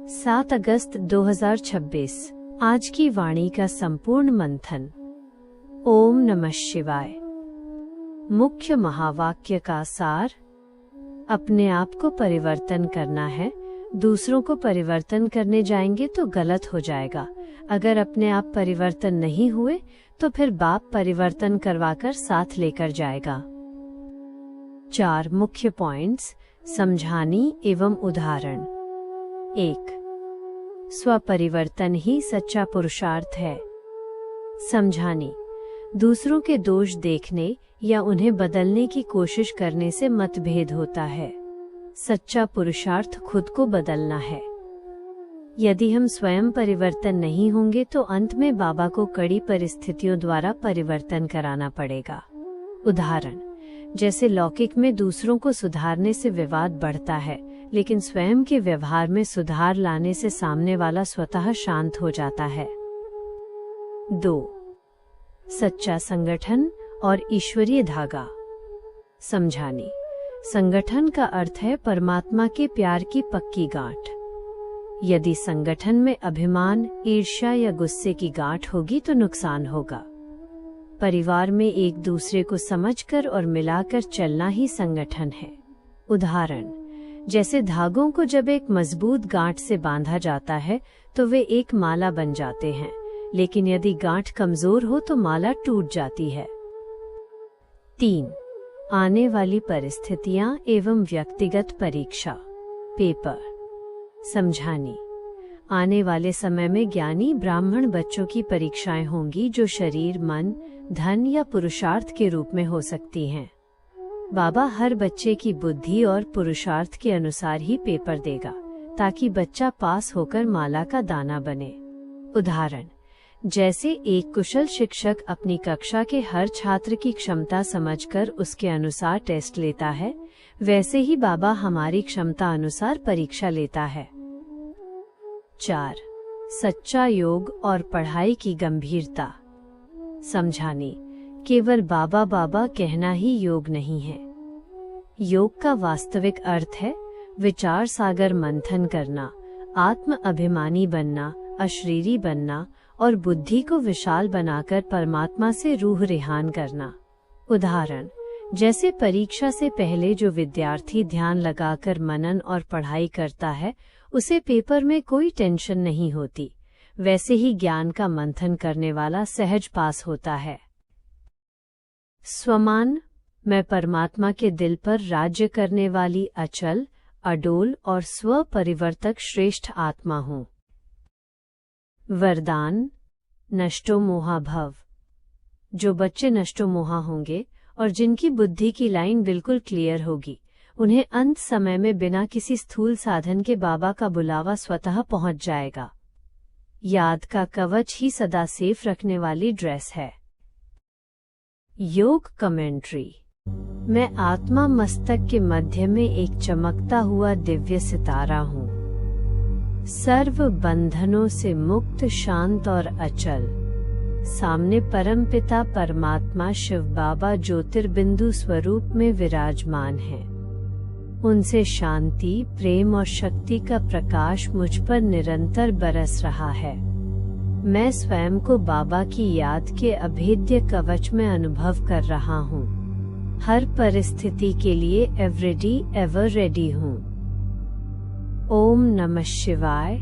7 अगस्त 2026। आज की वाणी का संपूर्ण मंथन। ओम नमः शिवाय। मुख्य महावाक्य का सार। अपने आप को परिवर्तन करना है, दूसरों को परिवर्तन करने जाएंगे तो गलत हो जाएगा। अगर अपने आप परिवर्तन नहीं हुए तो फिर बाप परिवर्तन करवाकर साथ लेकर जाएगा। 4 मुख्य पॉइंट्स समझानी एवं उदाहरण। 1। स्वपरिवर्तन ही सच्चा पुरुषार्थ है। समझानी। दूसरों के दोष देखने या उन्हें बदलने की कोशिश करने से मतभेद होता है। सच्चा पुरुषार्थ खुद को बदलना है। यदि हम स्वयं परिवर्तन नहीं होंगे तो अंत में बाबा को कड़ी परिस्थितियों द्वारा परिवर्तन कराना पड़ेगा। उदाहरण, जैसे लौकिक में दूसरों को सुधारने से विवाद बढ़ता है, लेकिन स्वयं के व्यवहार में सुधार लाने से सामने वाला स्वतः शांत हो जाता है। 2। सच्चा संगठन और ईश्वरीय धागा। समझानी। संगठन का अर्थ है परमात्मा के प्यार की पक्की गांठ। यदि संगठन में अभिमान, ईर्ष्या या गुस्से की गांठ होगी तो नुकसान होगा। परिवार में एक दूसरे को समझकर और मिलाकर चलना ही संगठन है। उदाहरण, जैसे धागों को जब एक मजबूत गांठ से बांधा जाता है तो वे एक माला बन जाते हैं, लेकिन यदि गांठ कमजोर हो तो माला टूट जाती है। 3। आने वाली परिस्थितियां एवं व्यक्तिगत परीक्षा। पेपर। समझानी। आने वाले समय में ज्ञानी ब्राह्मण बच्चों की परीक्षाएं होंगी जो शरीर, मन, धन या पुरुषार्थ के रूप में हो सकती हैं। बाबा हर बच्चे की बुद्धि और पुरुषार्थ के अनुसार ही पेपर देगा, ताकि बच्चा पास होकर माला का दाना बने। उदाहरण, जैसे एक कुशल शिक्षक अपनी कक्षा के हर छात्र की क्षमता समझकर उसके अनुसार टेस्ट लेता है, वैसे ही बाबा हमारी क्षमता अनुसार परीक्षा लेता है। 4। सच्चा योग और पढ़ाई की गंभीरता। समझानी। केवल बाबा बाबा कहना ही योग नहीं है। योग का वास्तविक अर्थ है विचार सागर मंथन करना, आत्म अभिमानी बनना, अशरीरी बनना और बुद्धि को विशाल बनाकर परमात्मा से रूह रिहान करना। उदाहरण, जैसे परीक्षा से पहले जो विद्यार्थी ध्यान लगाकर मनन और पढ़ाई करता है उसे पेपर में कोई टेंशन नहीं होती, वैसे ही ज्ञान का मंथन करने वाला सहज पास होता है। स्वमान। मैं परमात्मा के दिल पर राज्य करने वाली अचल, अडोल और स्व परिवर्तक श्रेष्ठ आत्मा हूँ। वरदान। नष्टो मोहा भव। जो बच्चे नष्टो मोहा होंगे और जिनकी बुद्धि की लाइन बिल्कुल क्लियर होगी, उन्हें अंत समय में बिना किसी स्थूल साधन के बाबा का बुलावा स्वतः पहुंच जाएगा। याद का कवच ही सदा सेफ रखने वाली ड्रेस है। योग कमेंट्री। मैं आत्मा मस्तक के मध्य में एक चमकता हुआ दिव्य सितारा हूँ, सर्व बंधनों से मुक्त, शांत और अचल। सामने परमपिता परमात्मा शिव बाबा ज्योतिर्बिंदु स्वरूप में विराजमान हैं। उनसे शांति, प्रेम और शक्ति का प्रकाश मुझ पर निरंतर बरस रहा है। मैं स्वयं को बाबा की याद के अभेद्य कवच में अनुभव कर रहा हूँ। हर परिस्थिति के लिए एवरीडी एवर रेडी हूँ। ओम नमः शिवाय।